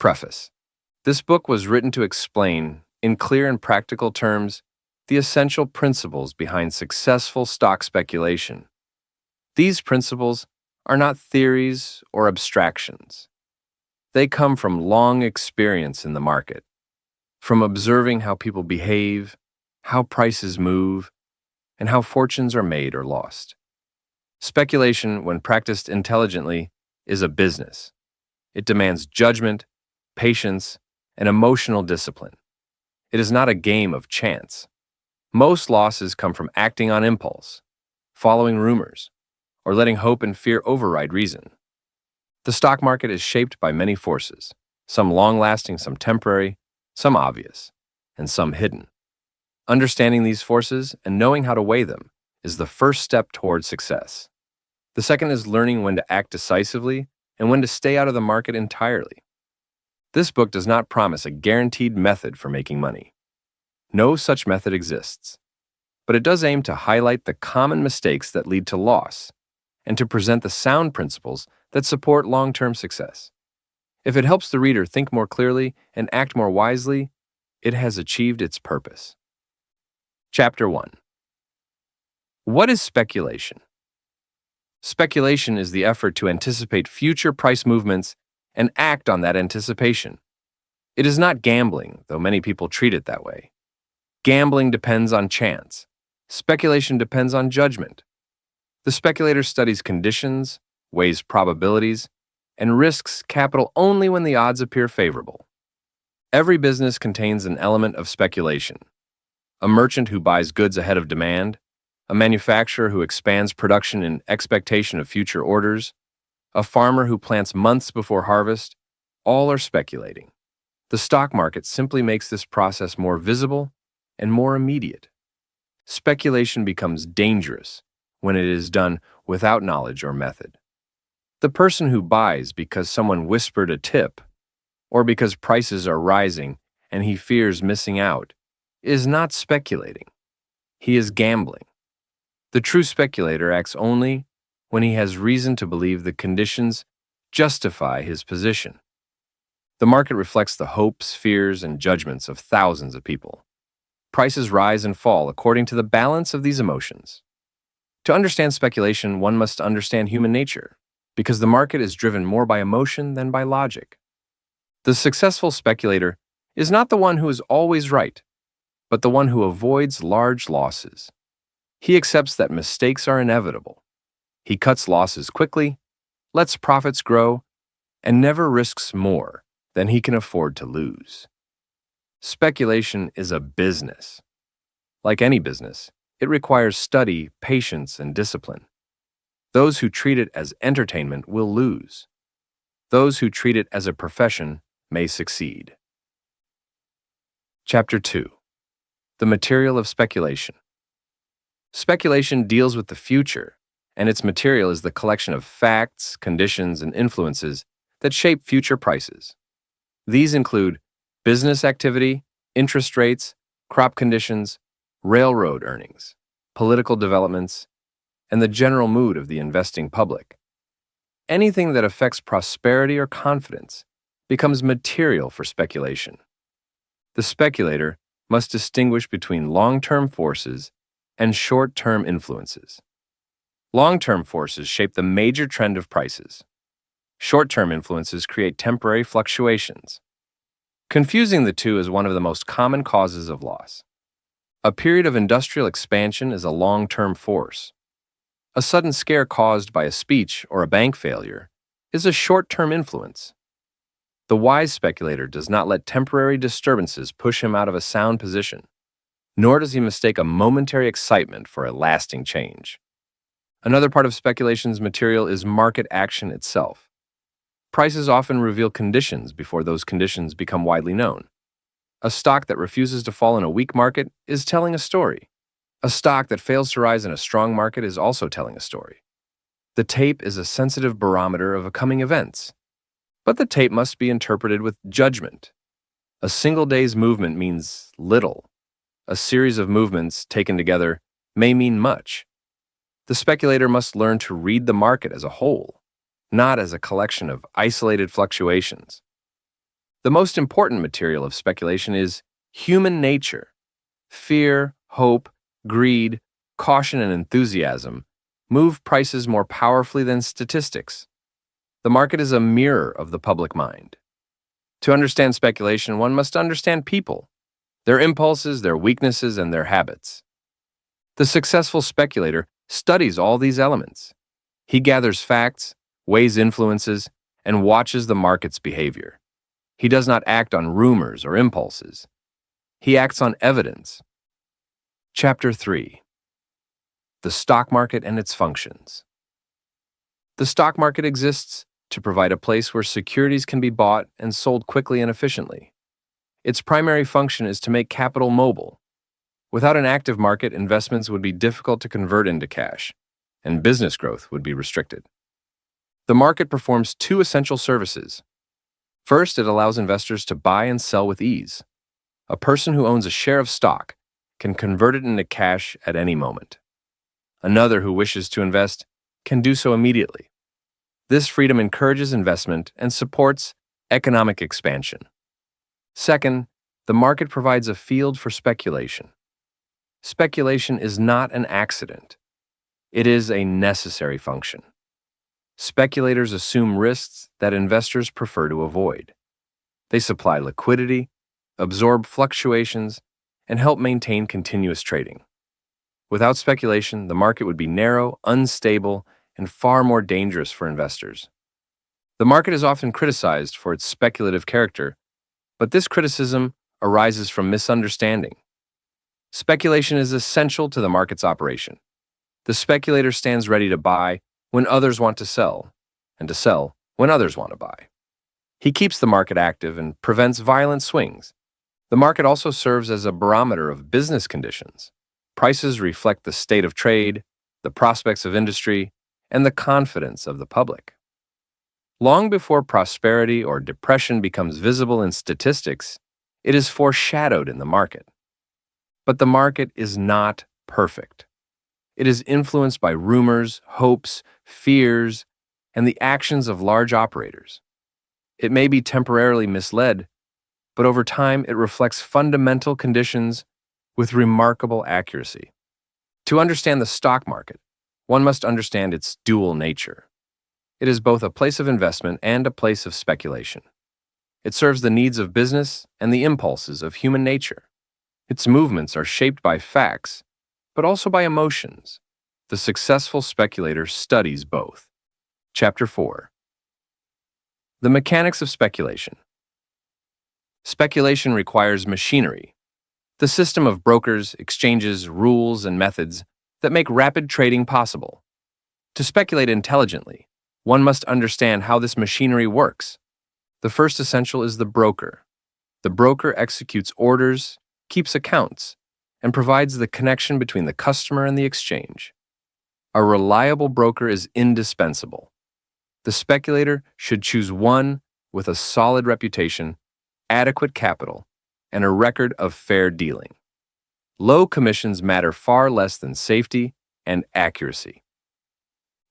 Preface. This book was written to explain, in clear and practical terms, the essential principles behind successful stock speculation. These principles are not theories or abstractions. They come from long experience in the market, from observing how people behave, how prices move, and how fortunes are made or lost. Speculation, when practiced intelligently, is a business. It demands judgment, patience, and emotional discipline. It is not a game of chance. Most losses come from acting on impulse, following rumors, or letting hope and fear override reason. The stock market is shaped by many forces, some long-lasting, some temporary, some obvious, and some hidden. Understanding these forces and knowing how to weigh them is the first step toward success. The second is learning when to act decisively and when to stay out of the market entirely. This book does not promise a guaranteed method for making money. No such method exists, but it does aim to highlight the common mistakes that lead to loss and to present the sound principles that support long-term success. If it helps the reader think more clearly and act more wisely, it has achieved its purpose. Chapter 1. What is speculation? Speculation is the effort to anticipate future price movements and act on that anticipation. It is not gambling, though many people treat it that way. Gambling depends on chance. Speculation depends on judgment. The speculator studies conditions, weighs probabilities, and risks capital only when the odds appear favorable. Every business contains an element of speculation. A merchant who buys goods ahead of demand, a manufacturer who expands production in expectation of future orders, a farmer who plants months before harvest, all are speculating. The stock market simply makes this process more visible and more immediate. Speculation becomes dangerous when it is done without knowledge or method. The person who buys because someone whispered a tip, or because prices are rising and he fears missing out, is not speculating. He is gambling. The true speculator acts only when he has reason to believe the conditions justify his position. The market reflects the hopes, fears, and judgments of thousands of people. Prices rise and fall according to the balance of these emotions. To understand speculation, one must understand human nature, because the market is driven more by emotion than by logic. The successful speculator is not the one who is always right, but the one who avoids large losses. He accepts that mistakes are inevitable. He cuts losses quickly, lets profits grow, and never risks more than he can afford to lose. Speculation is a business. Like any business, it requires study, patience, and discipline. Those who treat it as entertainment will lose. Those who treat it as a profession may succeed. Chapter 2. The material of speculation. Speculation deals with the future, and its material is the collection of facts, conditions, and influences that shape future prices. These include business activity, interest rates, crop conditions, railroad earnings, political developments, and the general mood of the investing public. Anything that affects prosperity or confidence becomes material for speculation. The speculator must distinguish between long-term forces and short-term influences. Long-term forces shape the major trend of prices. Short-term influences create temporary fluctuations. Confusing the two is one of the most common causes of loss. A period of industrial expansion is a long-term force. A sudden scare caused by a speech or a bank failure is a short-term influence. The wise speculator does not let temporary disturbances push him out of a sound position, nor does he mistake a momentary excitement for a lasting change. Another part of speculation's material is market action itself. Prices often reveal conditions before those conditions become widely known. A stock that refuses to fall in a weak market is telling a story. A stock that fails to rise in a strong market is also telling a story. The tape is a sensitive barometer of coming events, but the tape must be interpreted with judgment. A single day's movement means little. A series of movements taken together may mean much. The speculator must learn to read the market as a whole, not as a collection of isolated fluctuations. The most important material of speculation is human nature. Fear, hope, greed, caution, and enthusiasm move prices more powerfully than statistics. The market is a mirror of the public mind. To understand speculation, one must understand people, their impulses, their weaknesses, and their habits. The successful speculator studies all these elements. He gathers facts, weighs influences, and watches the market's behavior. He does not act on rumors or impulses. He acts on evidence. Chapter 3. The Stock Market and its Functions. The stock market exists to provide a place where securities can be bought and sold quickly and efficiently. Its primary function is to make capital mobile. Without an active market, investments would be difficult to convert into cash, and business growth would be restricted. The market performs two essential services. First, it allows investors to buy and sell with ease. A person who owns a share of stock can convert it into cash at any moment. Another who wishes to invest can do so immediately. This freedom encourages investment and supports economic expansion. Second, the market provides a field for speculation. Speculation is not an accident. It is a necessary function. Speculators assume risks that investors prefer to avoid. They supply liquidity, absorb fluctuations, and help maintain continuous trading. Without speculation, the market would be narrow, unstable, and far more dangerous for investors. The market is often criticized for its speculative character, but this criticism arises from misunderstanding. Speculation is essential to the market's operation. The speculator stands ready to buy when others want to sell, and to sell when others want to buy. He keeps the market active and prevents violent swings. The market also serves as a barometer of business conditions. Prices reflect the state of trade, the prospects of industry, and the confidence of the public. Long before prosperity or depression becomes visible in statistics, it is foreshadowed in the market. But the market is not perfect. It is influenced by rumors, hopes, fears, and the actions of large operators. It may be temporarily misled, but over time it reflects fundamental conditions with remarkable accuracy. To understand the stock market, one must understand its dual nature. It is both a place of investment and a place of speculation. It serves the needs of business and the impulses of human nature. Its movements are shaped by facts, but also by emotions. The successful speculator studies both. Chapter 4. The Mechanics of Speculation. Speculation requires machinery, the system of brokers, exchanges, rules, and methods that make rapid trading possible. To speculate intelligently, one must understand how this machinery works. The first essential is the broker. The broker executes orders, keeps accounts, and provides the connection between the customer and the exchange. A reliable broker is indispensable. The speculator should choose one with a solid reputation, adequate capital, and a record of fair dealing. Low commissions matter far less than safety and accuracy.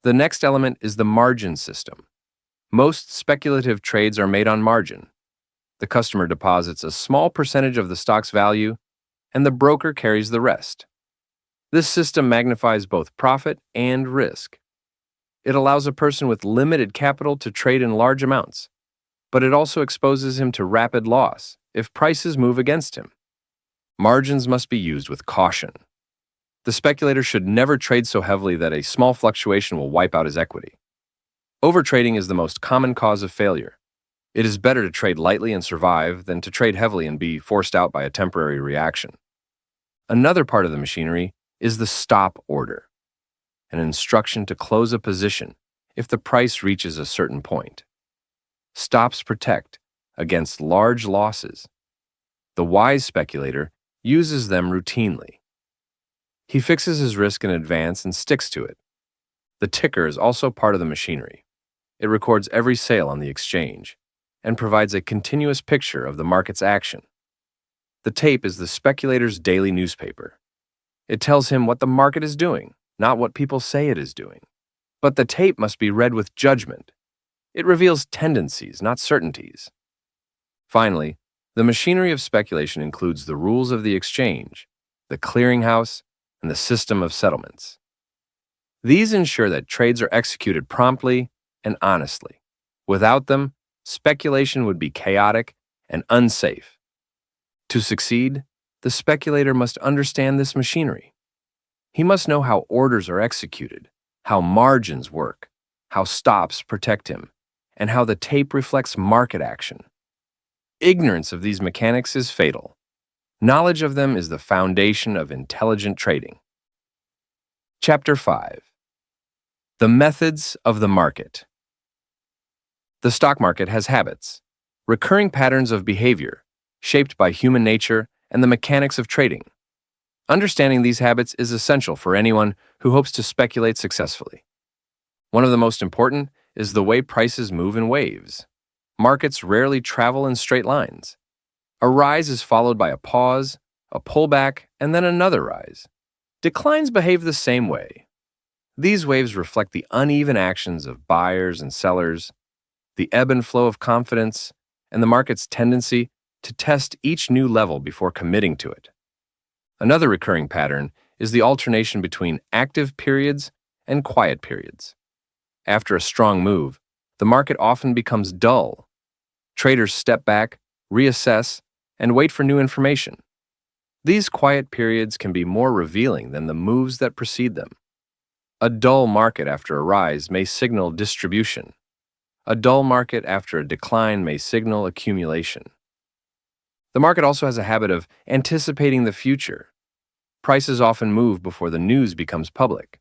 The next element is the margin system. Most speculative trades are made on margin. The customer deposits a small percentage of the stock's value, and the broker carries the rest. This system magnifies both profit and risk. It allows a person with limited capital to trade in large amounts, but it also exposes him to rapid loss if prices move against him. Margins must be used with caution. The speculator should never trade so heavily that a small fluctuation will wipe out his equity. Overtrading is the most common cause of failure. It is better to trade lightly and survive than to trade heavily and be forced out by a temporary reaction. Another part of the machinery is the stop order, an instruction to close a position if the price reaches a certain point. Stops protect against large losses. The wise speculator uses them routinely. He fixes his risk in advance and sticks to it. The ticker is also part of the machinery. It records every sale on the exchange and provides a continuous picture of the market's action. The tape is the speculator's daily newspaper. It tells him what the market is doing, not what people say it is doing. But the tape must be read with judgment. It reveals tendencies, not certainties. Finally, the machinery of speculation includes the rules of the exchange, the clearinghouse, and the system of settlements. These ensure that trades are executed promptly and honestly. Without them, speculation would be chaotic and unsafe. To succeed, the speculator must understand this machinery. He must know how orders are executed, how margins work, how stops protect him, and how the tape reflects market action. Ignorance of these mechanics is fatal. Knowledge of them is the foundation of intelligent trading. Chapter 5. The Methods of the Market. The stock market has habits, recurring patterns of behavior, shaped by human nature and the mechanics of trading. Understanding these habits is essential for anyone who hopes to speculate successfully. One of the most important is the way prices move in waves. Markets rarely travel in straight lines. A rise is followed by a pause, a pullback, and then another rise. Declines behave the same way. These waves reflect the uneven actions of buyers and sellers, the ebb and flow of confidence, and the market's tendency to test each new level before committing to it. Another recurring pattern is the alternation between active periods and quiet periods. After a strong move, the market often becomes dull. Traders step back, reassess, and wait for new information. These quiet periods can be more revealing than the moves that precede them. A dull market after a rise may signal distribution. A dull market after a decline may signal accumulation. The market also has a habit of anticipating the future. Prices often move before the news becomes public.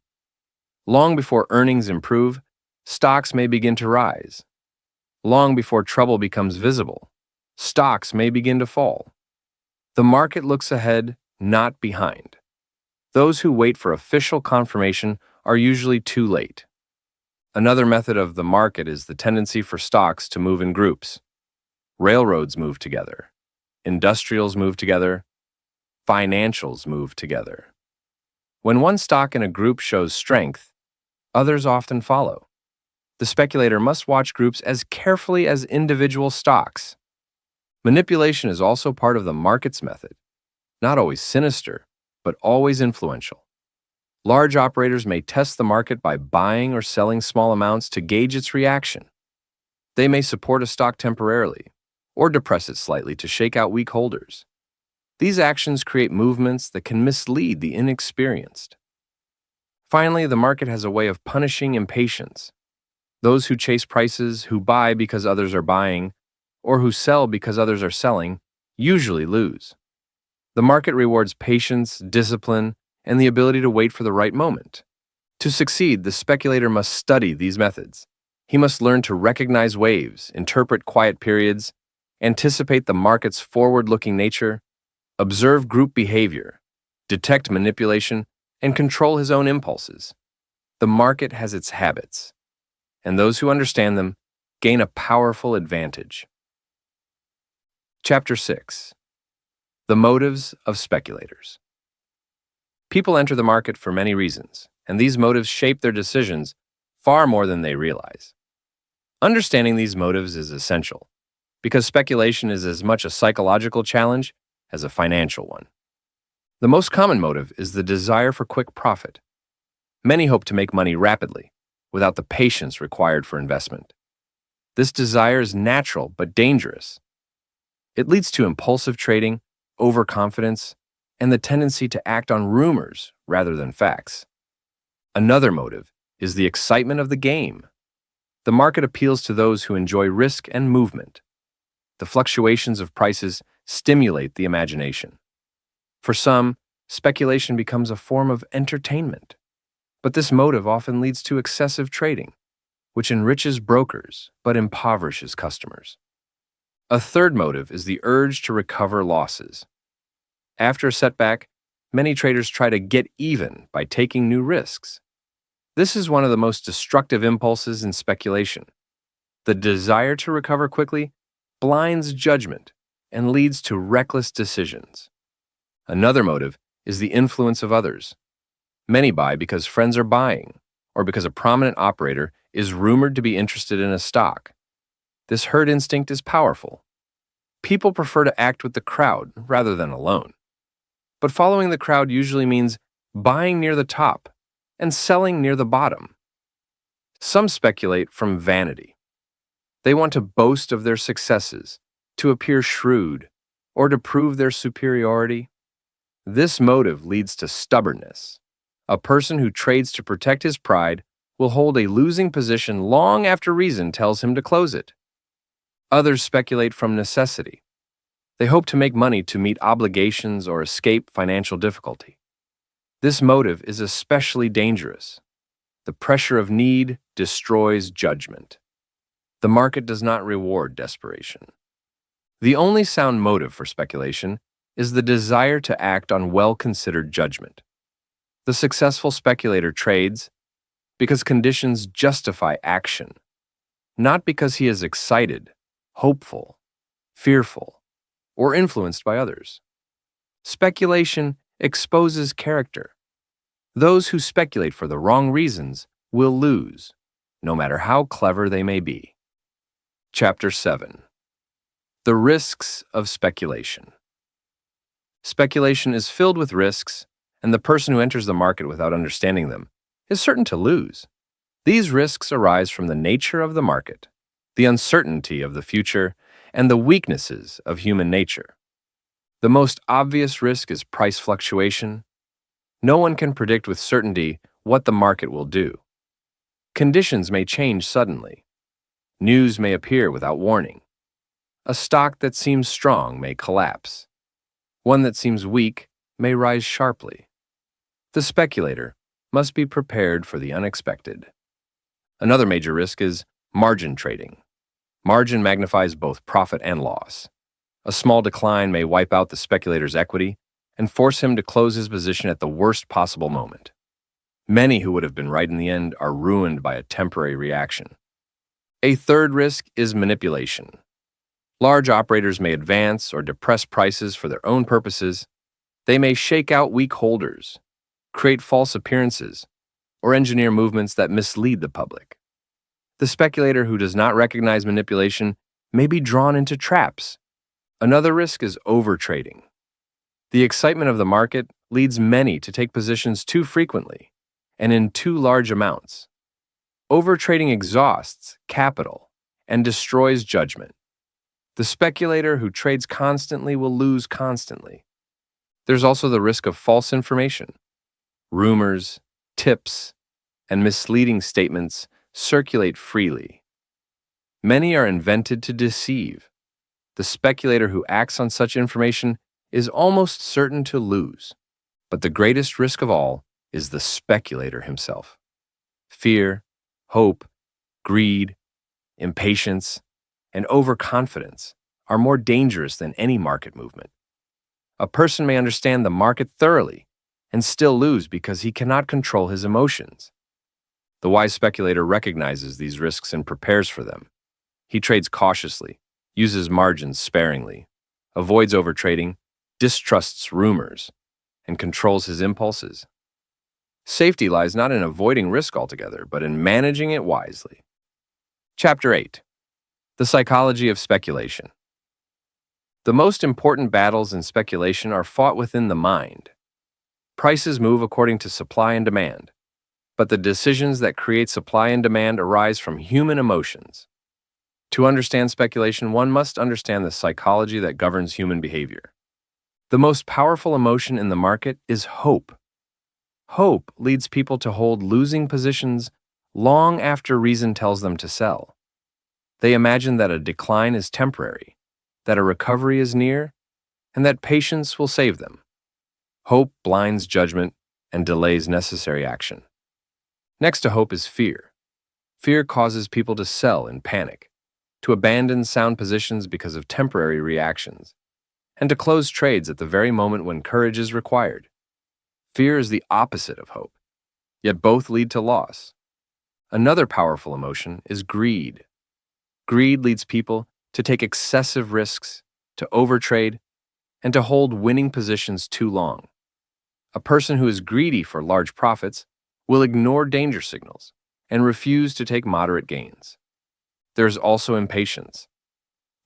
Long before earnings improve, stocks may begin to rise. Long before trouble becomes visible, stocks may begin to fall. The market looks ahead, not behind. Those who wait for official confirmation are usually too late. Another method of the market is the tendency for stocks to move in groups. Railroads move together. Industrials move together. Financials move together. When one stock in a group shows strength, others often follow. The speculator must watch groups as carefully as individual stocks. Manipulation is also part of the market's method, not always sinister, but always influential. Large operators may test the market by buying or selling small amounts to gauge its reaction. They may support a stock temporarily, or depress it slightly to shake out weak holders. These actions create movements that can mislead the inexperienced. Finally, the market has a way of punishing impatience. Those who chase prices, who buy because others are buying, or who sell because others are selling, usually lose. The market rewards patience, discipline, and the ability to wait for the right moment. To succeed, the speculator must study these methods. He must learn to recognize waves, interpret quiet periods, anticipate the market's forward-looking nature, observe group behavior, detect manipulation, and control his own impulses. The market has its habits, and those who understand them gain a powerful advantage. Chapter 6. The Motives of Speculators. People enter the market for many reasons, and these motives shape their decisions far more than they realize. Understanding these motives is essential, because speculation is as much a psychological challenge as a financial one. The most common motive is the desire for quick profit. Many hope to make money rapidly, without the patience required for investment. This desire is natural but dangerous. It leads to impulsive trading, overconfidence, and the tendency to act on rumors rather than facts. Another motive is the excitement of the game. The market appeals to those who enjoy risk and movement. The fluctuations of prices stimulate the imagination. For some, speculation becomes a form of entertainment. But this motive often leads to excessive trading, which enriches brokers but impoverishes customers. A third motive is the urge to recover losses. After a setback, many traders try to get even by taking new risks. This is one of the most destructive impulses in speculation. The desire to recover quickly blinds judgment and leads to reckless decisions. Another motive is the influence of others. Many buy because friends are buying, or because a prominent operator is rumored to be interested in a stock. This herd instinct is powerful. People prefer to act with the crowd rather than alone. But following the crowd usually means buying near the top and selling near the bottom. Some speculate from vanity. They want to boast of their successes, to appear shrewd, or to prove their superiority. This motive leads to stubbornness. A person who trades to protect his pride will hold a losing position long after reason tells him to close it. Others speculate from necessity. They hope to make money to meet obligations or escape financial difficulty. This motive is especially dangerous. The pressure of need destroys judgment. The market does not reward desperation. The only sound motive for speculation is the desire to act on well-considered judgment. The successful speculator trades because conditions justify action, not because he is excited, hopeful, fearful, or influenced by others. Speculation exposes character. Those who speculate for the wrong reasons will lose, no matter how clever they may be. Chapter 7. The Risks of Speculation. Speculation is filled with risks, and the person who enters the market without understanding them is certain to lose. These risks arise from the nature of the market, the uncertainty of the future, and the weaknesses of human nature. The most obvious risk is price fluctuation. No one can predict with certainty what the market will do. Conditions may change suddenly. News may appear without warning. A stock that seems strong may collapse. One that seems weak may rise sharply. The speculator must be prepared for the unexpected. Another major risk is margin trading. Margin magnifies both profit and loss. A small decline may wipe out the speculator's equity and force him to close his position at the worst possible moment. Many who would have been right in the end are ruined by a temporary reaction. A third risk is manipulation. Large operators may advance or depress prices for their own purposes. They may shake out weak holders, create false appearances, or engineer movements that mislead the public. The speculator who does not recognize manipulation may be drawn into traps. Another risk is overtrading. The excitement of the market leads many to take positions too frequently and in too large amounts. Overtrading exhausts capital and destroys judgment. The speculator who trades constantly will lose constantly. There's also the risk of false information. Rumors, tips, and misleading statements circulate freely. Many are invented to deceive. The speculator who acts on such information is almost certain to lose. But the greatest risk of all is the speculator himself. Fear, hope, greed, impatience, and overconfidence are more dangerous than any market movement. A person may understand the market thoroughly and still lose because he cannot control his emotions. The wise speculator recognizes these risks and prepares for them. He trades cautiously, uses margins sparingly, avoids overtrading, distrusts rumors, and controls his impulses. Safety lies not in avoiding risk altogether, but in managing it wisely. Chapter 8. The Psychology of Speculation. The most important battles in speculation are fought within the mind. Prices move according to supply and demand, but the decisions that create supply and demand arise from human emotions. To understand speculation, one must understand the psychology that governs human behavior. The most powerful emotion in the market is hope. Hope leads people to hold losing positions long after reason tells them to sell. They imagine that a decline is temporary, that a recovery is near, and that patience will save them. Hope blinds judgment and delays necessary action. Next to hope is fear. Fear causes people to sell in panic, to abandon sound positions because of temporary reactions, and to close trades at the very moment when courage is required. Fear is the opposite of hope, yet both lead to loss. Another powerful emotion is greed. Greed leads people to take excessive risks, to overtrade, and to hold winning positions too long. A person who is greedy for large profits will ignore danger signals and refuse to take moderate gains. There is also impatience.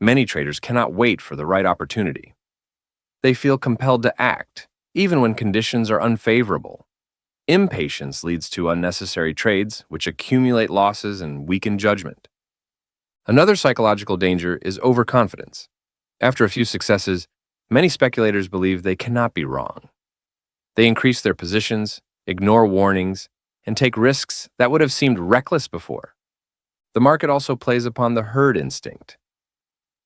Many traders cannot wait for the right opportunity. They feel compelled to act, even when conditions are unfavorable. Impatience leads to unnecessary trades, which accumulate losses and weaken judgment. Another psychological danger is overconfidence. After a few successes, many speculators believe they cannot be wrong. They increase their positions, ignore warnings, and take risks that would have seemed reckless before. The market also plays upon the herd instinct.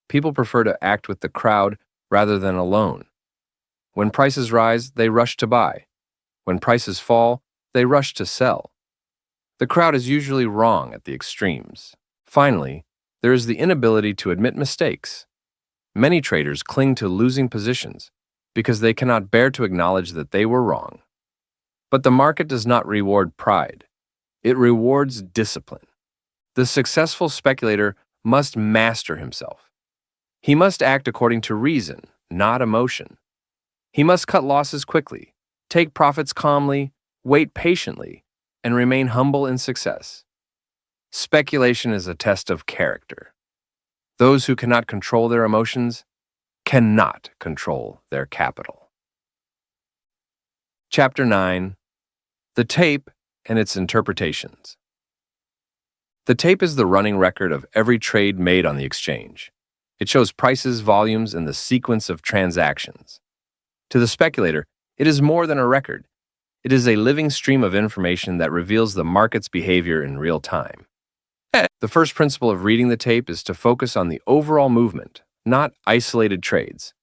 People prefer to act with the crowd rather than alone. When prices rise, they rush to buy. When prices fall, they rush to sell. The crowd is usually wrong at the extremes. Finally, there is the inability to admit mistakes. Many traders cling to losing positions because they cannot bear to acknowledge that they were wrong. But the market does not reward pride. It rewards discipline. The successful speculator must master himself. He must act according to reason, not emotion. He must cut losses quickly, take profits calmly, wait patiently, and remain humble in success. Speculation is a test of character. Those who cannot control their emotions cannot control their capital. Chapter 9. The Tape and its Interpretations. The tape is the running record of every trade made on the exchange. It shows prices, volumes, and the sequence of transactions. To the speculator, it is more than a record. It is a living stream of information that reveals the market's behavior in real time. The first principle of reading the tape is to focus on the overall movement, not isolated trades.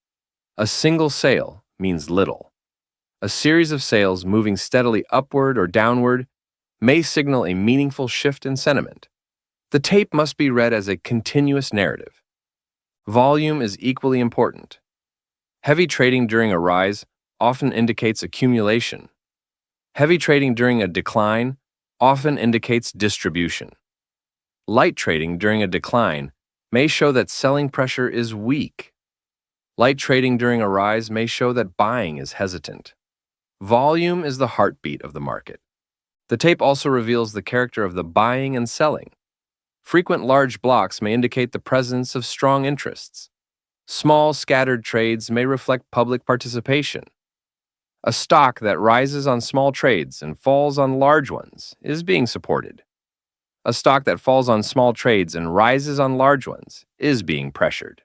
A single sale means little. A series of sales moving steadily upward or downward may signal a meaningful shift in sentiment. The tape must be read as a continuous narrative. Volume is equally important. Heavy trading during a rise often indicates accumulation. Heavy trading during a decline often indicates distribution. Light trading during a decline may show that selling pressure is weak. Light trading during a rise may show that buying is hesitant. Volume is the heartbeat of the market. The tape also reveals the character of the buying and selling. Frequent large blocks may indicate the presence of strong interests. Small, scattered trades may reflect public participation. A stock that rises on small trades and falls on large ones is being supported. A stock that falls on small trades and rises on large ones is being pressured.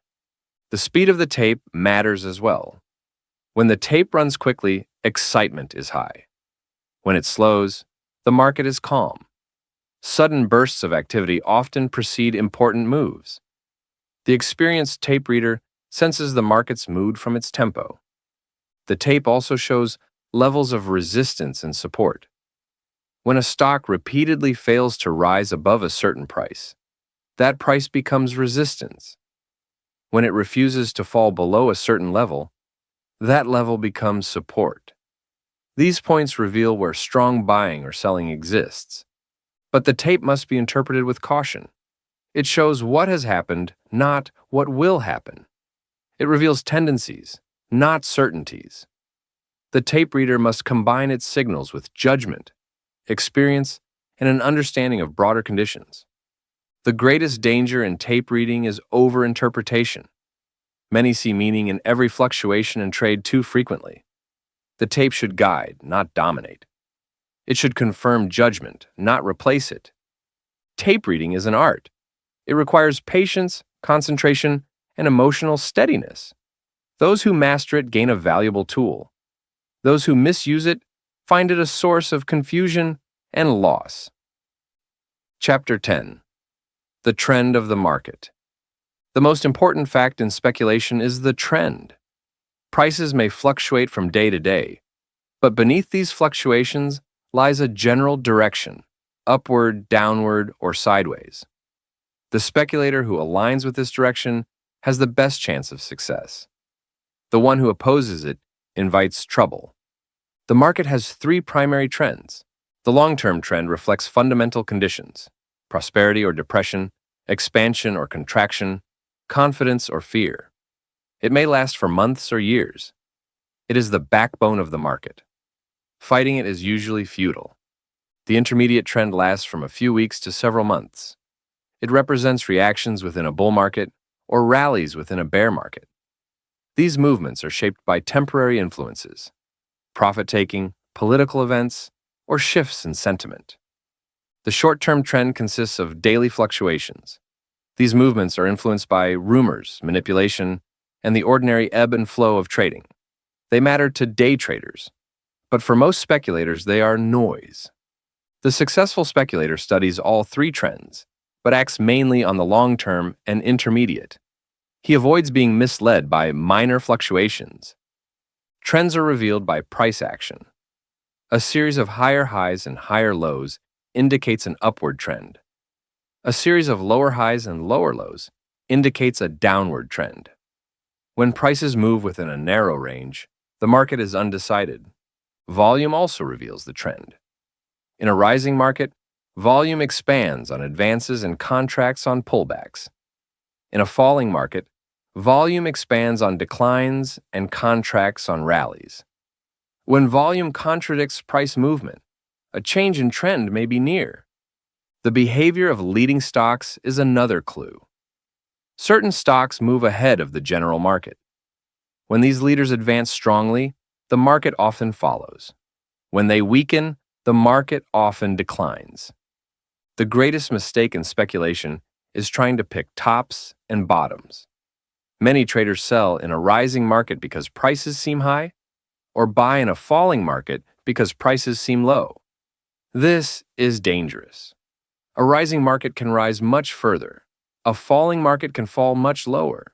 The speed of the tape matters as well. When the tape runs quickly, excitement is high. When it slows, the market is calm. Sudden bursts of activity often precede important moves. The experienced tape reader senses the market's mood from its tempo. The tape also shows levels of resistance and support. When a stock repeatedly fails to rise above a certain price, that price becomes resistance. When it refuses to fall below a certain level, that level becomes support. These points reveal where strong buying or selling exists. But the tape must be interpreted with caution. It shows what has happened, not what will happen. It reveals tendencies, not certainties. The tape reader must combine its signals with judgment, experience, and an understanding of broader conditions. The greatest danger in tape reading is overinterpretation. Many see meaning in every fluctuation and trade too frequently. The tape should guide, not dominate. It should confirm judgment, not replace it. Tape reading is an art. It requires patience, concentration, and emotional steadiness. Those who master it gain a valuable tool. Those who misuse it find it a source of confusion and loss. Chapter 10. The Trend of the Market. The most important fact in speculation is the trend. Prices may fluctuate from day to day, but beneath these fluctuations lies a general direction, upward, downward, or sideways. The speculator who aligns with this direction has the best chance of success. The one who opposes it invites trouble. The market has three primary trends. The long-term trend reflects fundamental conditions: prosperity or depression, expansion or contraction, confidence or fear. It may last for months or years. It is the backbone of the market. Fighting it is usually futile. The intermediate trend lasts from a few weeks to several months. It represents reactions within a bull market or rallies within a bear market. These movements are shaped by temporary influences, profit-taking, political events, or shifts in sentiment. The short-term trend consists of daily fluctuations. These movements are influenced by rumors, manipulation, and the ordinary ebb and flow of trading. They matter to day traders, but for most speculators, they are noise. The successful speculator studies all three trends, but acts mainly on the long-term and intermediate. He avoids being misled by minor fluctuations. Trends are revealed by price action. A series of higher highs and higher lows indicates an upward trend. A series of lower highs and lower lows indicates a downward trend. When prices move within a narrow range, the market is undecided. Volume also reveals the trend. In a rising market, volume expands on advances and contracts on pullbacks. In a falling market, volume expands on declines and contracts on rallies. When volume contradicts price movement, a change in trend may be near. The behavior of leading stocks is another clue. Certain stocks move ahead of the general market. When these leaders advance strongly, the market often follows. When they weaken, the market often declines. The greatest mistake in speculation is trying to pick tops and bottoms. Many traders sell in a rising market because prices seem high, or buy in a falling market because prices seem low. This is dangerous. A rising market can rise much further. A falling market can fall much lower.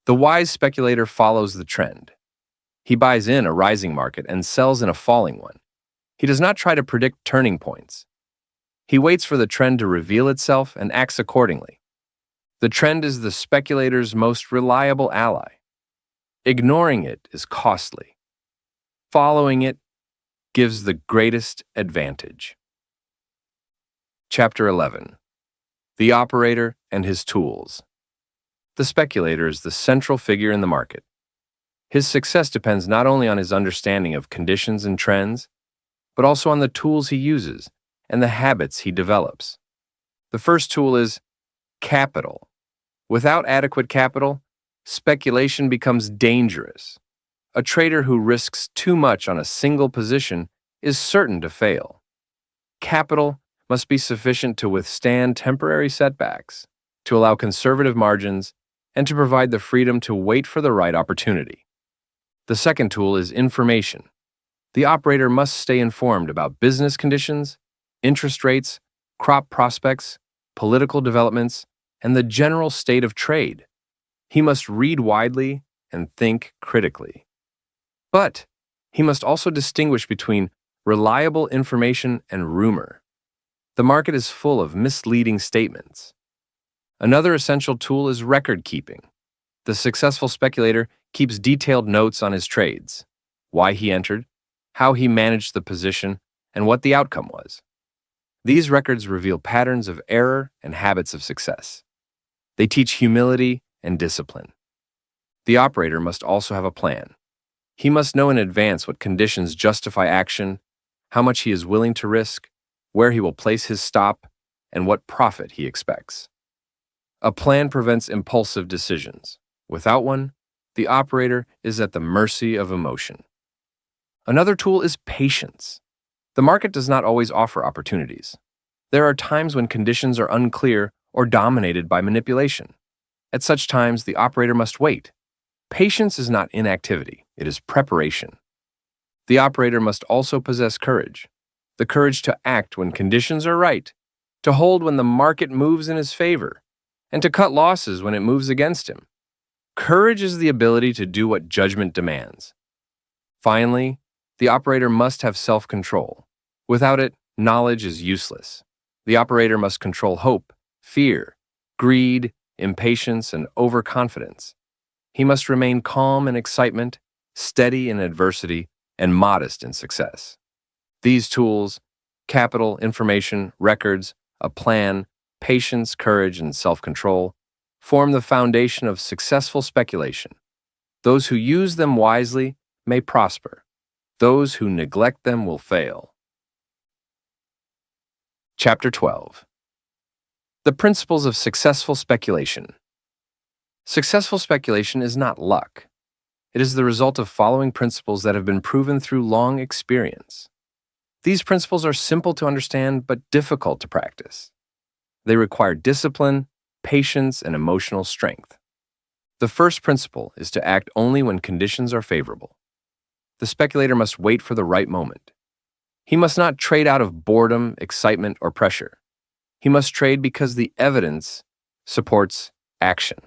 The wise speculator follows the trend. He buys in a rising market and sells in a falling one. He does not try to predict turning points. He waits for the trend to reveal itself and acts accordingly. The trend is the speculator's most reliable ally. Ignoring it is costly. Following it gives the greatest advantage. Chapter 11. The Operator and His Tools. The speculator is the central figure in the market. His success depends not only on his understanding of conditions and trends, but also on the tools he uses and the habits he develops. The first tool is capital. Without adequate capital, speculation becomes dangerous. A trader who risks too much on a single position is certain to fail. Capital must be sufficient to withstand temporary setbacks, to allow conservative margins, and to provide the freedom to wait for the right opportunity. The second tool is information. The operator must stay informed about business conditions, interest rates, crop prospects, political developments, and the general state of trade. He must read widely and think critically. But he must also distinguish between reliable information and rumor. The market is full of misleading statements. Another essential tool is record keeping. The successful speculator keeps detailed notes on his trades, why he entered, how he managed the position, and what the outcome was. These records reveal patterns of error and habits of success. They teach humility and discipline. The operator must also have a plan. He must know in advance what conditions justify action, how much he is willing to risk, where he will place his stop, and what profit he expects. A plan prevents impulsive decisions. Without one, the operator is at the mercy of emotion. Another tool is patience. The market does not always offer opportunities. There are times when conditions are unclear or dominated by manipulation. At such times, the operator must wait. Patience is not inactivity, it is preparation. The operator must also possess courage. The courage to act when conditions are right, to hold when the market moves in his favor, and to cut losses when it moves against him. Courage is the ability to do what judgment demands. Finally, the operator must have self-control. Without it, knowledge is useless. The operator must control hope, fear, greed, impatience, and overconfidence. He must remain calm in excitement, steady in adversity, and modest in success. These tools, capital, information, records, a plan, patience, courage, and self-control, form the foundation of successful speculation. Those who use them wisely may prosper. Those who neglect them will fail. Chapter 12. The Principles of Successful Speculation. Successful speculation is not luck. It is the result of following principles that have been proven through long experience. These principles are simple to understand but difficult to practice. They require discipline, patience, and emotional strength. The first principle is to act only when conditions are favorable. The speculator must wait for the right moment. He must not trade out of boredom, excitement, or pressure. He must trade because the evidence supports action.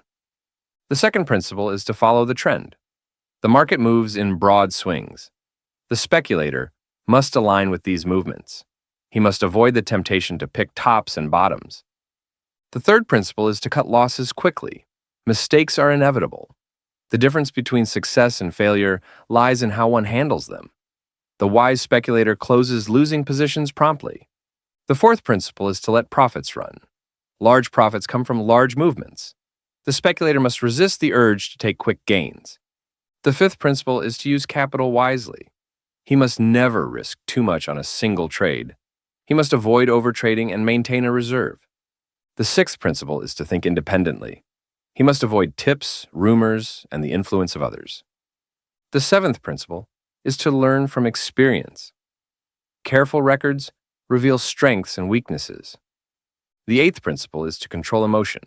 The second principle is to follow the trend. The market moves in broad swings. The speculator must align with these movements. He must avoid the temptation to pick tops and bottoms. The third principle is to cut losses quickly. Mistakes are inevitable. The difference between success and failure lies in how one handles them. The wise speculator closes losing positions promptly. The fourth principle is to let profits run. Large profits come from large movements. The speculator must resist the urge to take quick gains. The fifth principle is to use capital wisely. He must never risk too much on a single trade. He must avoid overtrading and maintain a reserve. The sixth principle is to think independently. He must avoid tips, rumors, and the influence of others. The seventh principle is to learn from experience. Careful records reveal strengths and weaknesses. The eighth principle is to control emotion.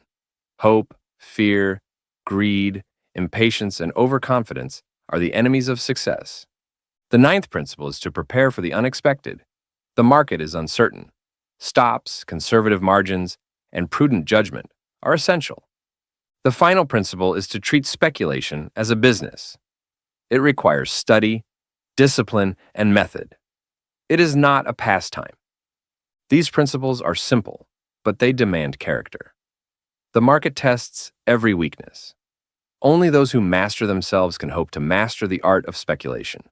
Hope, fear, greed, impatience, and overconfidence are the enemies of success. The ninth principle is to prepare for the unexpected. The market is uncertain. Stops, conservative margins, and prudent judgment are essential. The final principle is to treat speculation as a business. It requires study, discipline, and method. It is not a pastime. These principles are simple, but they demand character. The market tests every weakness. Only those who master themselves can hope to master the art of speculation.